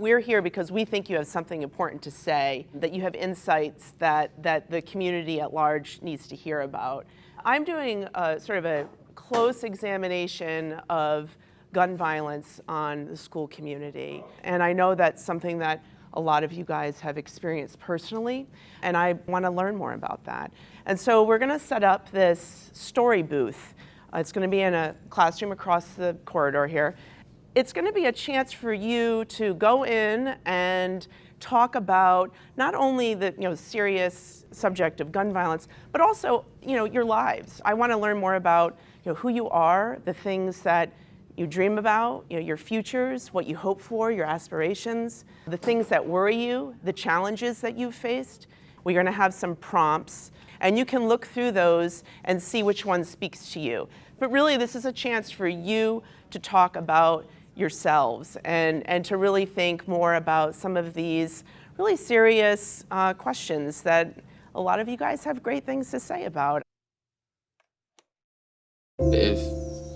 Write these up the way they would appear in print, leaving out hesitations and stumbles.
We're here because we think you have something important to say, that you have insights that the community at large needs to hear about. I'm doing sort of a close examination of gun violence on the school community. And I know that's something that a lot of you guys have experienced personally, and I want to learn more about that. And so we're going to set up this story booth. It's going to be in a classroom across the corridor here. It's going to be a chance for you to go in and talk about not only the serious subject of gun violence, but also your lives. I want to learn more about who you are, the things that you dream about, your futures, what you hope for, your aspirations, the things that worry you, the challenges that you've faced. We're going to have some prompts, and you can look through those and see which one speaks to you. But really, this is a chance for you to talk about yourselves and to really think more about some of these really serious questions that a lot of you guys have great things to say about. If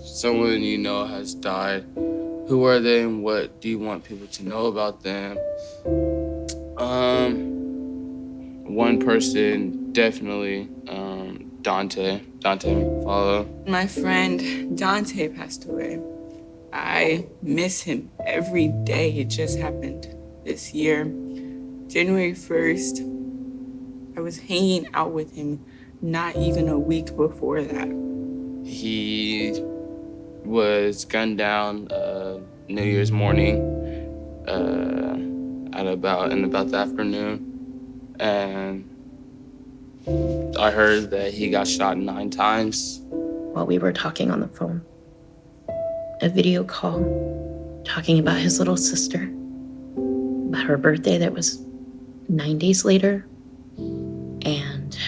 someone you know has died, who are they and what do you want people to know about them? One person, definitely, Dante McFallo. My friend Dante passed away. I miss him every day. It just happened this year. January 1st, I was hanging out with him not even a week before that. He was gunned down New Year's morning in about the afternoon, and I heard that he got shot 9 times. While we were talking on the phone, a video call talking about his little sister, about her birthday that was 9 days later, and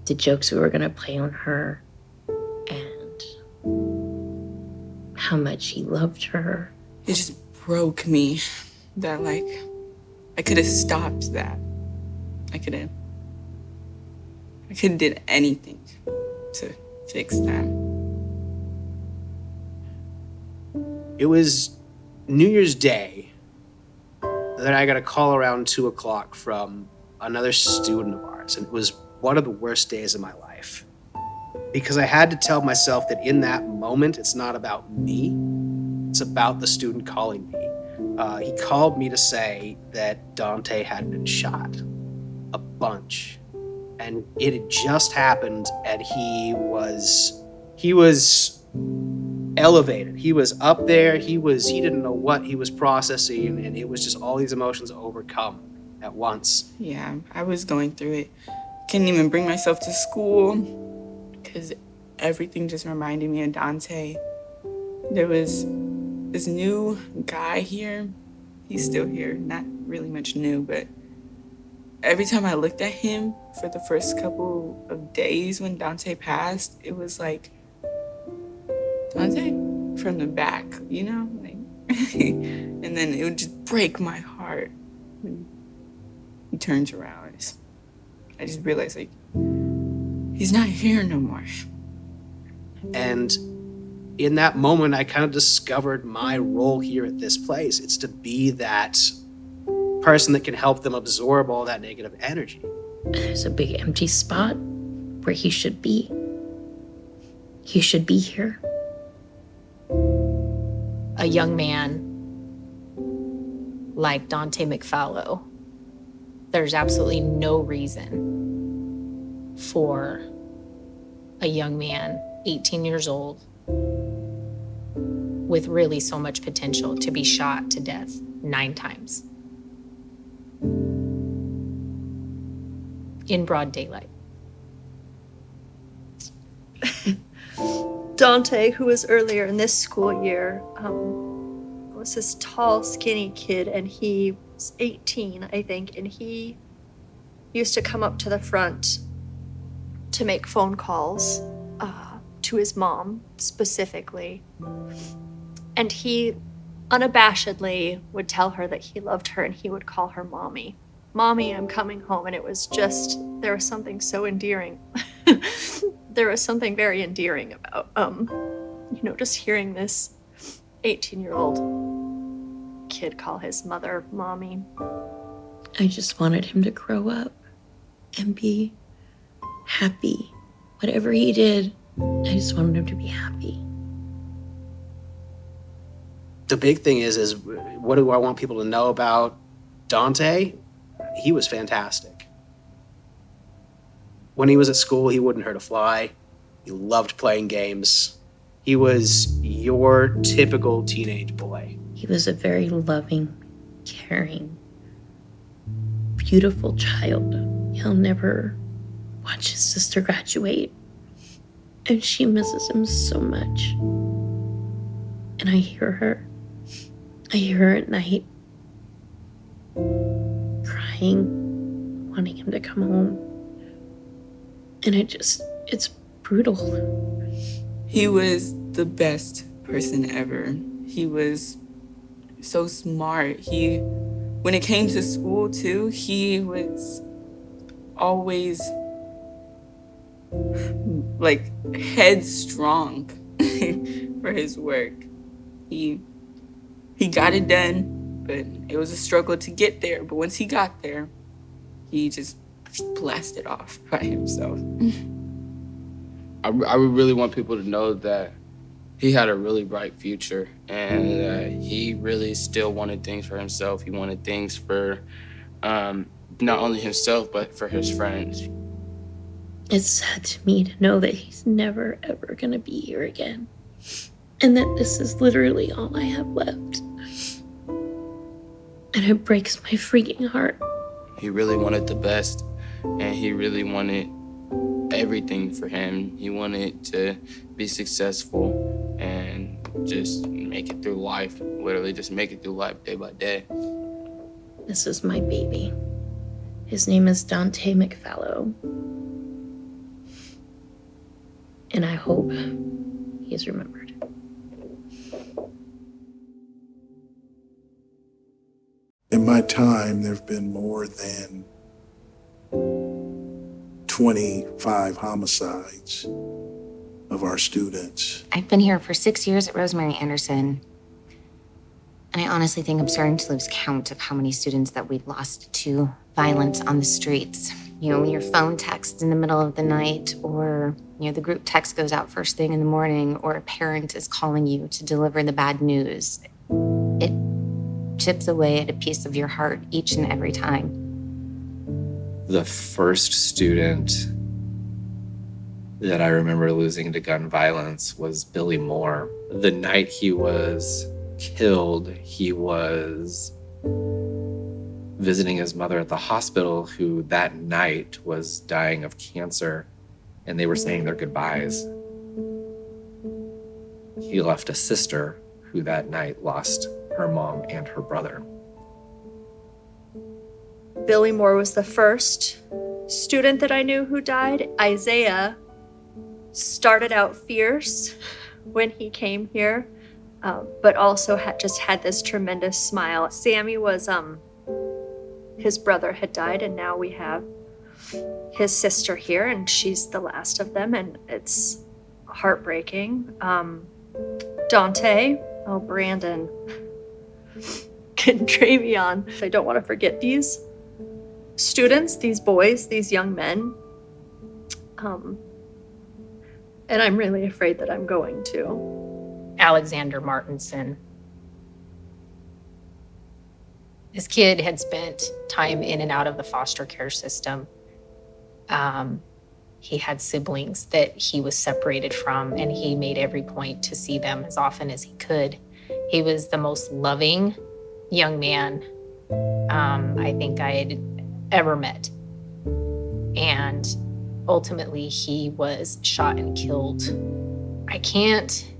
the jokes we were gonna play on her, and how much he loved her. It just broke me that, I could have stopped that. I could have did anything to fix that. It was New Year's Day that I got a call around 2 o'clock from another student of ours, and it was one of the worst days of my life. Because I had to tell myself that in that moment, it's not about me, it's about the student calling me. He called me to say that Dante had been shot a bunch, and it had just happened, and he was elevated. He was up there, he didn't know what he was processing, and it was just all these emotions overcome at once. Yeah, I was going through it. Couldn't even bring myself to school because everything just reminded me of Dante. There was this new guy here. He's still here, not really much new, but every time I looked at him for the first couple of days when Dante passed, it was like, Dante? From the back, and then it would just break my heart when he turns around. I just realized, he's not here no more. And in that moment, I kind of discovered my role here at this place. It's to be that person that can help them absorb all that negative energy. There's a big empty spot where he should be. He should be here. A young man like Dante McFallo, there's absolutely no reason for a young man, 18 years old, with really so much potential to be shot to death 9 times in broad daylight. Dante, who was earlier in this school year, was this tall, skinny kid, and he was 18, I think, and he used to come up to the front to make phone calls to his mom specifically. And he unabashedly would tell her that he loved her, and he would call her mommy. Mommy, I'm coming home. And it was just, there was something so endearing. There was something very endearing about, just hearing this 18-year-old kid call his mother mommy. I just wanted him to grow up and be happy. Whatever he did, I just wanted him to be happy. The big thing is what do I want people to know about Dante? He was fantastic. When he was at school, he wouldn't hurt a fly. He loved playing games. He was your typical teenage boy. He was a very loving, caring, beautiful child. He'll never watch his sister graduate, and she misses him so much. And I hear her at night crying, wanting him to come home. And it's brutal. He was the best person ever. He was so smart. When it came to school too, he was always like headstrong for his work. He got it done, but it was a struggle to get there. But once he got there, he just blasted off by himself. I would really want people to know that he had a really bright future, and he really still wanted things for himself. He wanted things for not only himself, but for his friends. It's sad to me to know that he's never, ever going to be here again. And that this is literally all I have left. And it breaks my freaking heart. He really wanted the best, and he really wanted everything for him. He wanted to be successful and just make it through life, literally just make it through life day by day. This is my baby. His name is Dante McFallo. And I hope he is remembered. In my time, there have been more than 25 homicides of our students. I've been here for 6 years at Rosemary Anderson, and I honestly think I'm starting to lose count of how many students that we've lost to violence on the streets. You know, when your phone texts in the middle of the night, or, you know, the group text goes out first thing in the morning, or a parent is calling you to deliver the bad news. It chips away at a piece of your heart each and every time. The first student that I remember losing to gun violence was Billy Moore. The night he was killed, he was visiting his mother at the hospital, who that night was dying of cancer, and they were saying their goodbyes. He left a sister who that night lost her mom and her brother. Billy Moore was the first student that I knew who died. Isaiah started out fierce when he came here, but also had this tremendous smile. Sammy was, his brother had died, and now we have his sister here, and she's the last of them, and it's heartbreaking. Dante, Brandon, Travion. I don't want to forget these students, these boys, these young men. And I'm really afraid that I'm going to. Alexander Martinson. This kid had spent time in and out of the foster care system. He had siblings that he was separated from, and he made every point to see them as often as he could. He was the most loving young man I think I had ever met. And ultimately, he was shot and killed. I can't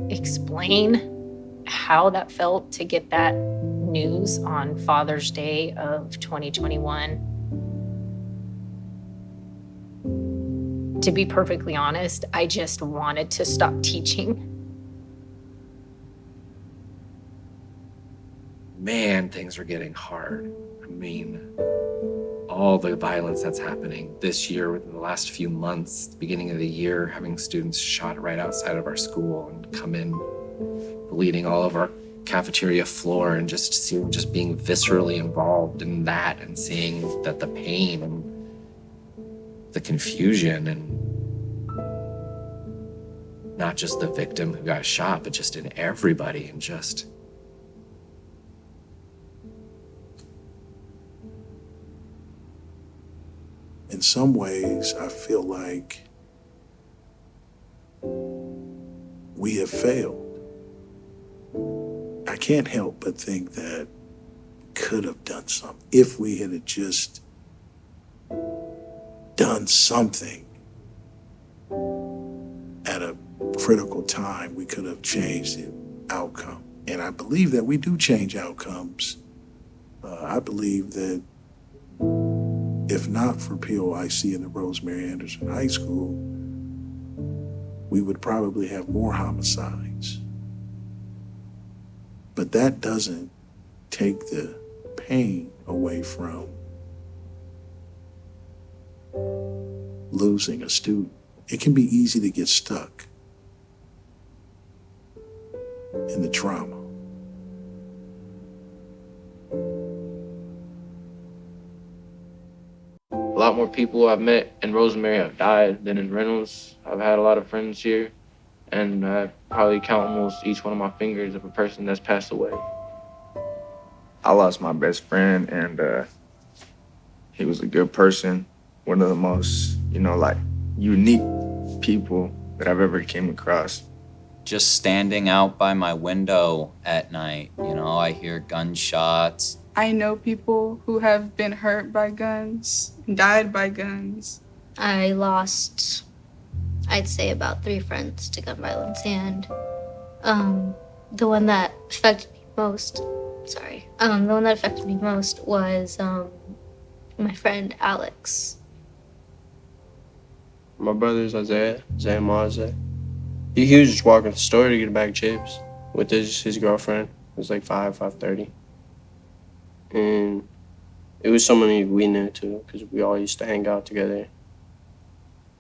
explain how that felt to get that news on Father's Day of 2021. To be perfectly honest, I just wanted to stop teaching. Man, things are getting hard. I mean, all the violence that's happening this year, within the last few months, the beginning of the year, having students shot right outside of our school and come in bleeding all over cafeteria floor and just being viscerally involved in that and seeing that the pain and the confusion and not just the victim who got shot, but just in everybody and just in some ways, I feel like we have failed. I can't help but think that we could have done something. If we had just done something at a critical time, we could have changed the outcome. And I believe that we do change outcomes. I believe that if not for POIC and the Rosemary Anderson High School, we would probably have more homicides. But that doesn't take the pain away from losing a student. It can be easy to get stuck in the trauma. A lot more people I've met in Rosemary have died than in Reynolds. I've had a lot of friends here, and I probably count almost each one of my fingers of a person that's passed away. I lost my best friend, and he was a good person, one of the most, unique people that I've ever came across. Just standing out by my window at night, I hear gunshots. I know people who have been hurt by guns, died by guns. I lost, I'd say, about 3 friends to gun violence, and the one that affected me most, was my friend Alex. My brother's Isaiah Maze. He was just walking to the store to get a bag of chips with his girlfriend. It was like 5:30. And it was someone we knew too, because we all used to hang out together.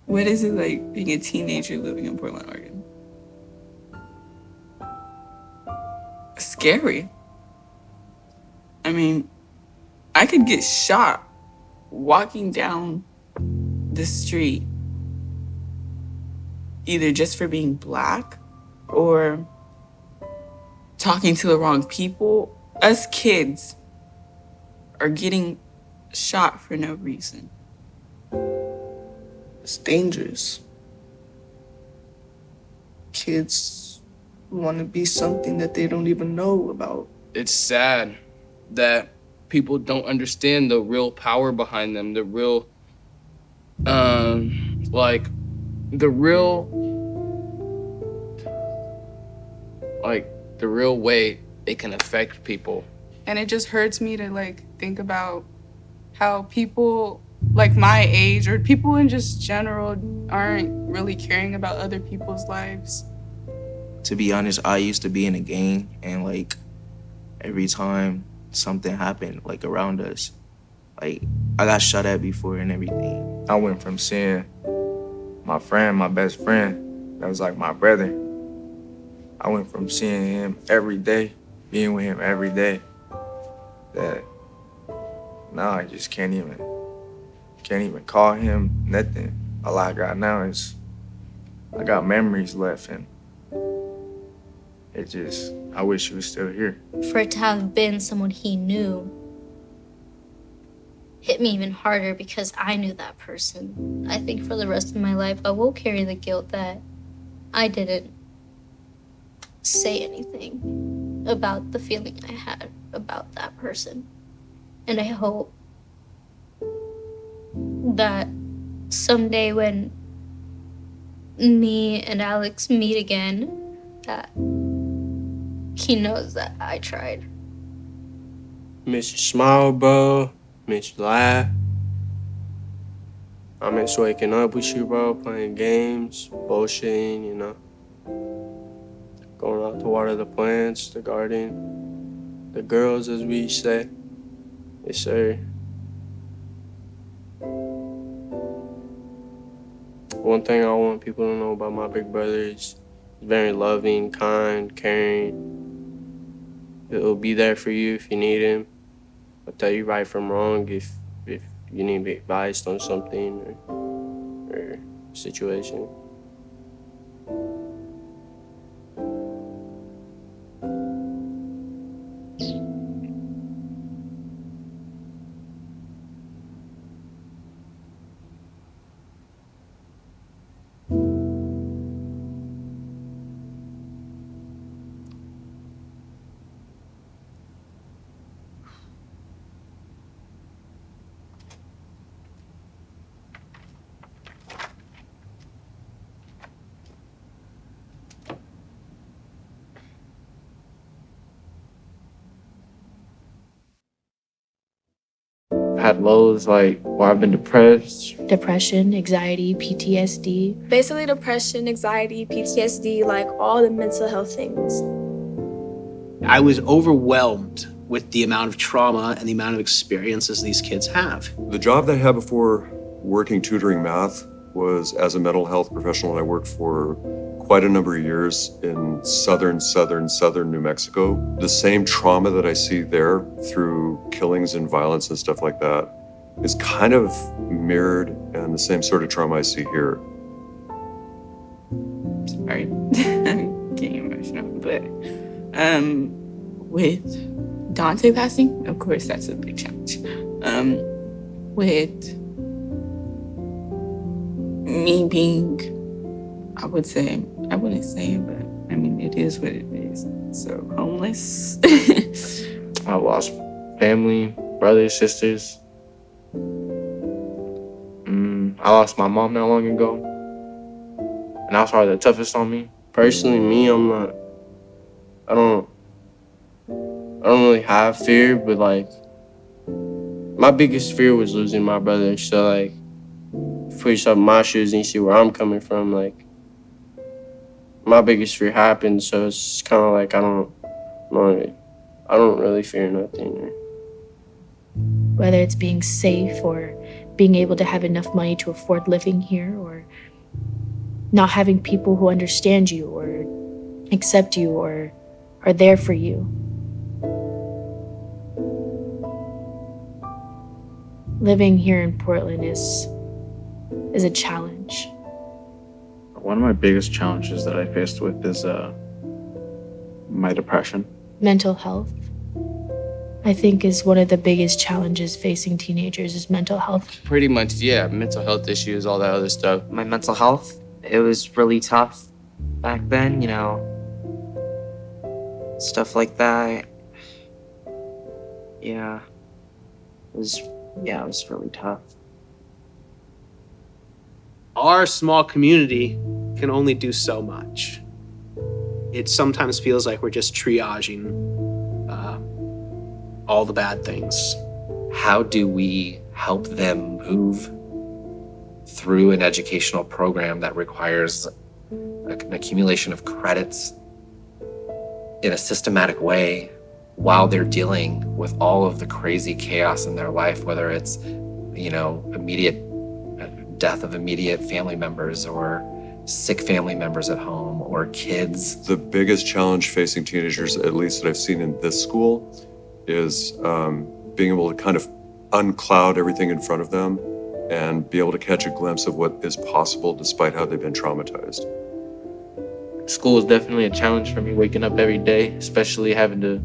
What is it like being a teenager living in Portland, Oregon? Scary. I mean, I could get shot walking down the street, either just for being Black or talking to the wrong people. Us kids are getting shot for no reason. It's dangerous. Kids want to be something that they don't even know about. It's sad that people don't understand the real power behind them, the real, the real way it can affect people. And it just hurts me to think about how people like my age or people in just general aren't really caring about other people's lives. To be honest, I used to be in a gang, and every time something happened around us, I got shot at before and everything. I went from seeing my best friend, that was like my brother. I went from seeing him every day, being with him every day, that now I just can't even call him, nothing. All I got now is I got memories left, and I wish he was still here. For it to have been someone he knew hit me even harder because I knew that person. I think for the rest of my life, I will carry the guilt that I didn't say anything about the feeling I had about that person. And I hope that someday when me and Alex meet again, that he knows that I tried. Miss your smile, bro. Miss your laugh. I miss waking up with you, bro, playing games, bullshitting, going out to water the plants, the garden, the girls, as we say. Yes, sir. One thing I want people to know about my big brother is he's very loving, kind, caring. He'll be there for you if you need him. He'll tell you right from wrong if you need to be advised on something or situation. Had lows like where I've been depressed. Depression, anxiety, PTSD. Basically depression, anxiety, PTSD, like all the mental health things. I was overwhelmed with the amount of trauma and the amount of experiences these kids have. The job that I had before working tutoring math was as a mental health professional, and I worked for quite a number of years in southern New Mexico. The same trauma that I see there through killings and violence and stuff like that is kind of mirrored, and the same sort of trauma I see here. Sorry, I'm getting emotional, but with Dante passing, of course, that's a big challenge. With me being, I wouldn't say it, but I mean, it is what it is. So, homeless. I lost family, brothers, sisters. I lost my mom not long ago. And that was probably the toughest on me. Personally, me, I don't really have fear, but like, my biggest fear was losing my brother. So like, put yourself in my shoes and you see where I'm coming from, like, my biggest fear happened, so it's kind of like I don't really fear nothing. Whether it's being safe or being able to have enough money to afford living here, or not having people who understand you or accept you or are there for you. Living here in Portland is a challenge. One of my biggest challenges that I faced with is my depression. Mental health, I think, is one of the biggest challenges facing teenagers is mental health. Pretty much, yeah, mental health issues, all that other stuff. My mental health, it was really tough back then, you know, stuff like that. Yeah, it was really tough. Our small community can only do so much. It sometimes feels like we're just triaging all the bad things. How do we help them move through an educational program that requires an accumulation of credits in a systematic way while they're dealing with all of the crazy chaos in their life, whether it's, you know, immediate death of immediate family members or sick family members at home or kids. The biggest challenge facing teenagers, at least that I've seen in this school, is being able to kind of uncloud everything in front of them and be able to catch a glimpse of what is possible despite how they've been traumatized. School is definitely a challenge for me, waking up every day, especially having to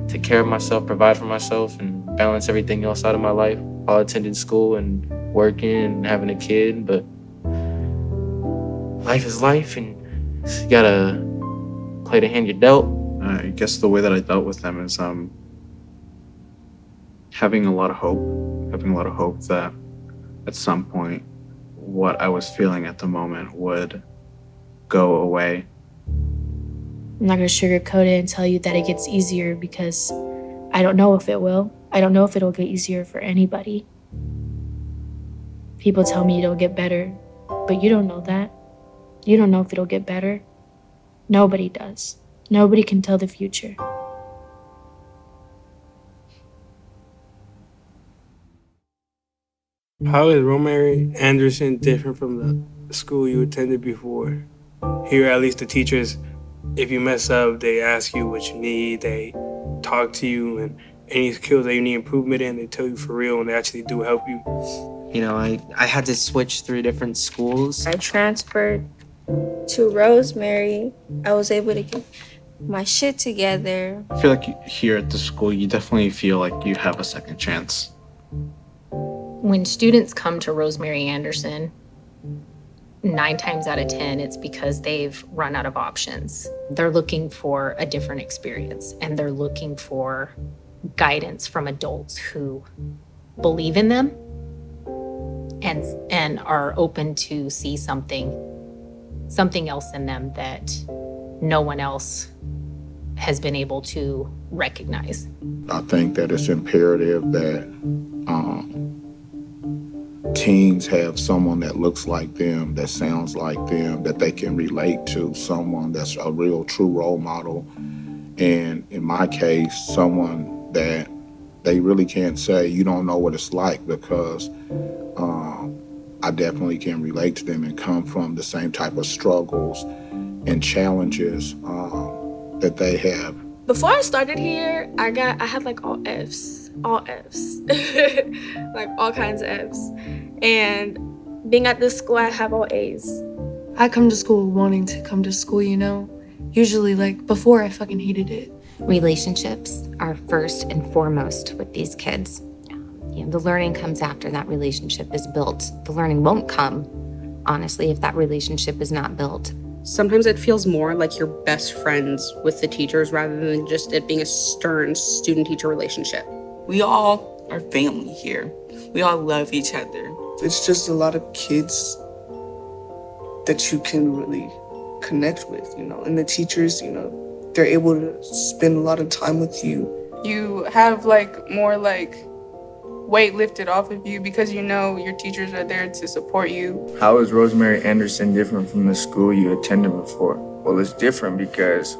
take care of myself, provide for myself, and balance everything else out of my life while attending school and working and having a kid. But life is life, and you gotta play the hand you're dealt. I guess the way that I dealt with them is having a lot of hope that at some point what I was feeling at the moment would go away. I'm not gonna sugarcoat it and tell you that it gets easier because I don't know if it will. I don't know if it'll get easier for anybody. People tell me it'll get better, but you don't know that. You don't know if it'll get better. Nobody does. Nobody can tell the future. How is Rosemary Anderson different from the school you attended before? Here, at least the teachers, if you mess up, they ask you what you need. They talk to you, and any skills that you need improvement in, they tell you for real, and they actually do help you. You know, I had to switch through different schools. I transferred to Rosemary. I was able to get my shit together. I feel like here at the school, you definitely feel like you have a second chance. When students come to Rosemary Anderson, 9 times out of 10, it's because they've run out of options. They're looking for a different experience, and they're looking for guidance from adults who believe in them and are open to see something else in them that no one else has been able to recognize. I think that it's imperative that teens have someone that looks like them, that sounds like them, that they can relate to, someone that's a real true role model. And in my case, someone that they really can't say, you don't know what it's like, because I definitely can relate to them and come from the same type of struggles and challenges that they have. Before I started here, I had like all Fs, like all kinds of Fs. And being at this school, I have all As. I come to school wanting to come to school, you know? Usually, like, before I fucking hated it. Relationships are first and foremost with these kids. You know, the learning comes after that relationship is built. The learning won't come, honestly, if that relationship is not built. Sometimes it feels more like you're best friends with the teachers rather than just it being a stern student-teacher relationship. We all are family here. We all love each other. It's just a lot of kids that you can really connect with, you know, and the teachers, you know, they're able to spend a lot of time with you. You have like more like weight lifted off of you because you know your teachers are there to support you. How is Rosemary Anderson different from the school you attended before? Well, it's different because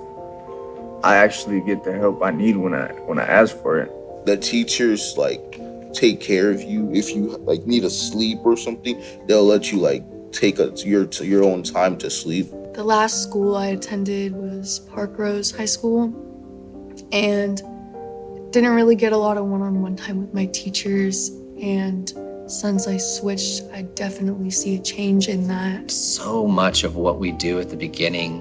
I actually get the help I need when I ask for it. The teachers like take care of you. If you like need a sleep or something, they'll let you like take your own time to sleep. The last school I attended was Park Rose High School, and didn't really get a lot of one-on-one time with my teachers. And since I switched, I definitely see a change in that. So much of what we do at the beginning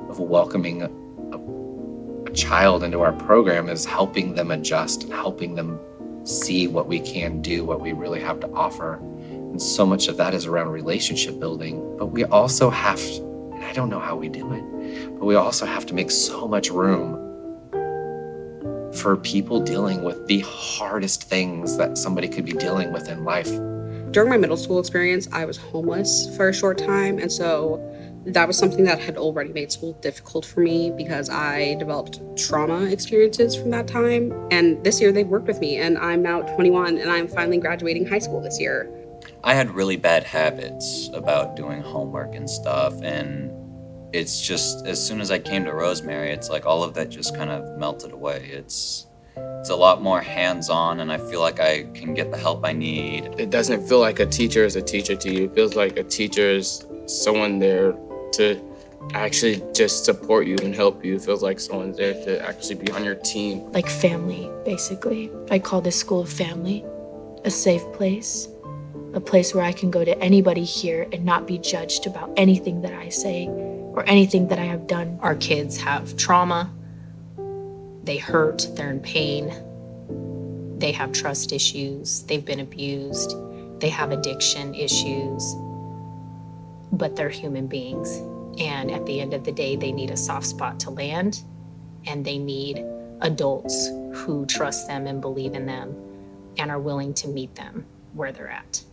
of welcoming a child into our program is helping them adjust and helping them see what we can do, what we really have to offer. And so much of that is around relationship building. But we also have, and I don't know how we do it, but we also have to make so much room for people dealing with the hardest things that somebody could be dealing with in life. During my middle school experience, I was homeless for a short time, and so that was something that had already made school difficult for me because I developed trauma experiences from that time. And this year they worked with me, and I'm now 21 and I'm finally graduating high school this year. I had really bad habits about doing homework and stuff, and it's just, as soon as I came to Rosemary, it's like all of that just kind of melted away. It's a lot more hands-on, and I feel like I can get the help I need. It doesn't feel like a teacher is a teacher to you. It feels like a teacher is someone there to actually just support you and help you. It feels like someone's there to actually be on your team. Like family, basically. I call this school a family, a safe place, a place where I can go to anybody here and not be judged about anything that I say or anything that I have done. Our kids have trauma, they hurt, they're in pain, they have trust issues, they've been abused, they have addiction issues, but they're human beings. And at the end of the day, they need a soft spot to land, and they need adults who trust them and believe in them and are willing to meet them where they're at.